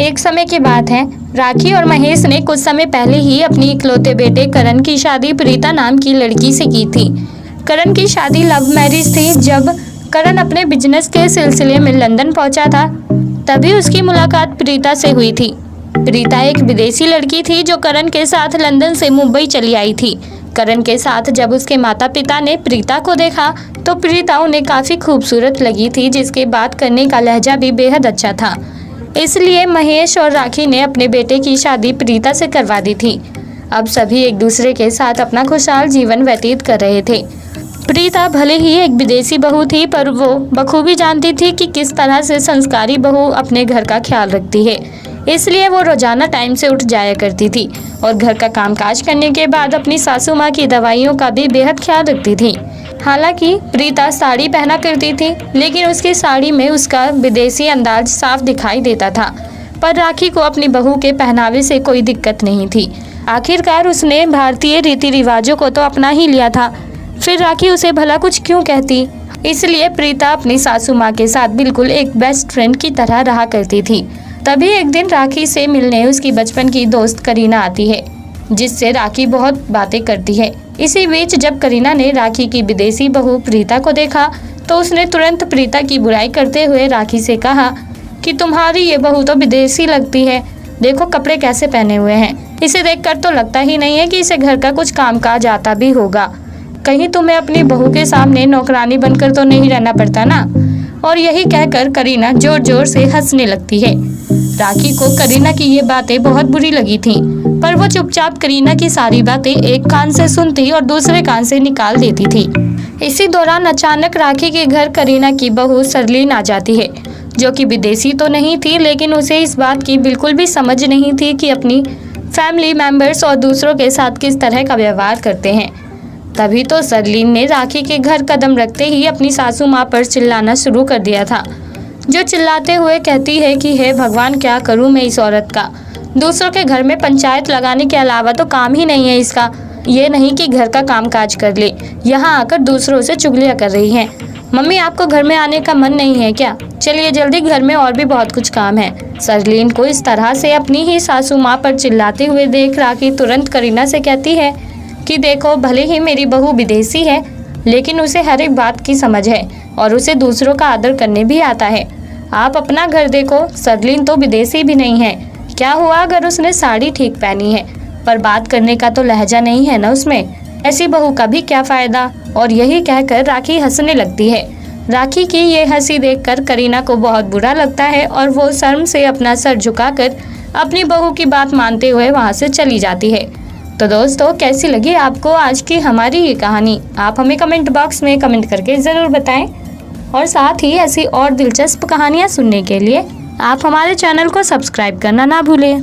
एक समय की बात है, राखी और महेश ने कुछ समय पहले ही अपनी इकलौते बेटे करण की शादी प्रीता नाम की लड़की से की थी। करण की शादी लव मैरिज थी। जब करण अपने बिजनेस के सिलसिले में लंदन पहुंचा था, तभी उसकी मुलाकात प्रीता से हुई थी। प्रीता एक विदेशी लड़की थी जो करण के साथ लंदन से मुंबई चली आई थी। करण के साथ जब उसके माता पिता ने प्रीता को देखा तो प्रीता उन्हें काफ़ी खूबसूरत लगी थी, जिसके बात करने का लहजा भी बेहद अच्छा था। इसलिए महेश और राखी ने अपने बेटे की शादी प्रीता से करवा दी थी। अब सभी एक दूसरे के साथ अपना खुशहाल जीवन व्यतीत कर रहे थे। प्रीता भले ही एक विदेशी बहू थी, पर वो बखूबी जानती थी कि किस तरह से संस्कारी बहू अपने घर का ख्याल रखती है। इसलिए वो रोजाना टाइम से उठ जाया करती थी और घर का कामकाज करने के बाद अपनी सासू माँ की दवाइयों का भी बेहद ख्याल रखती थी। हालांकि प्रीता साड़ी पहना करती थी, लेकिन उसकी साड़ी में उसका विदेशी अंदाज साफ दिखाई देता था। पर राखी को अपनी बहू के पहनावे से कोई दिक्कत नहीं थी। आखिरकार उसने भारतीय रीति रिवाजों को तो अपना ही लिया था, फिर राखी उसे भला कुछ क्यों कहती। इसलिए प्रीता अपनी सासू माँ के साथ बिल्कुल एक बेस्ट फ्रेंड की तरह रहा करती थी। तभी एक दिन राखी से मिलने उसकी बचपन की दोस्त करीना आती है, जिससे राखी बहुत बातें करती है। इसी बीच जब करीना ने राखी की विदेशी बहू प्रीता को देखा तो उसने तुरंत प्रीता की बुराई करते हुए राखी से कहा कि तुम्हारी ये बहू तो विदेशी लगती है, देखो कपड़े कैसे पहने हुए हैं, इसे देखकर तो लगता ही नहीं है कि इसे घर का कुछ कामकाज आता भी होगा। कहीं तुम्हें अपनी बहू के सामने नौकरानी बनकर तो नहीं रहना पड़ता ना। और यही कहकर करीना जोर जोर से हंसने लगती है। राखी को करीना की ये बातें बहुत बुरी लगी थीं, पर वो चुपचाप करीना की सारी बातें एक कान से सुनती और दूसरे कान से निकाल देती थी। इसी दौरान अचानक राखी के घर करीना की बहू सरलीन आ जाती है, जो कि विदेशी तो नहीं थी, लेकिन उसे इस बात की बिल्कुल भी समझ नहीं थी कि अपनी फैमिली मेंबर्स और दूसरों के साथ किस तरह का व्यवहार करते हैं। तभी तो सरलीन ने राखी के घर कदम रखते ही अपनी सासू माँ पर चिल्लाना शुरू कर दिया था, जो चिल्लाते हुए कहती है कि हे भगवान, क्या करूँ मैं इस औरत का। दूसरों के घर में पंचायत लगाने के अलावा तो काम ही नहीं है इसका। ये नहीं कि घर का कामकाज कर ले, यहाँ आकर दूसरों से चुगलियाँ कर रही हैं। मम्मी, आपको घर में आने का मन नहीं है क्या? चलिए जल्दी, घर में और भी बहुत कुछ काम है। सरलीन को इस तरह से अपनी ही सासू माँ पर चिल्लाते हुए देख राखी तुरंत करीना से कहती है कि देखो, भले ही मेरी बहू विदेशी है, लेकिन उसे हर एक बात की समझ है और उसे दूसरों का आदर करने भी आता है। आप अपना घर देखो, सरलीन तो विदेशी भी नहीं है। क्या हुआ अगर उसने साड़ी ठीक पहनी है, पर बात करने का तो लहजा नहीं है ना उसमें। ऐसी बहू का भी क्या फ़ायदा। और यही कहकर राखी हंसने लगती है। राखी की ये हंसी देखकर करीना को बहुत बुरा लगता है और वो शर्म से अपना सर झुकाकर अपनी बहू की बात मानते हुए वहाँ से चली जाती है। तो दोस्तों, कैसी लगी आपको आज की हमारी ये कहानी? आप हमें कमेंट बॉक्स में कमेंट करके ज़रूर बताएं। और साथ ही ऐसी और दिलचस्प कहानियाँ सुनने के लिए आप हमारे चैनल को सब्सक्राइब करना ना भूलें।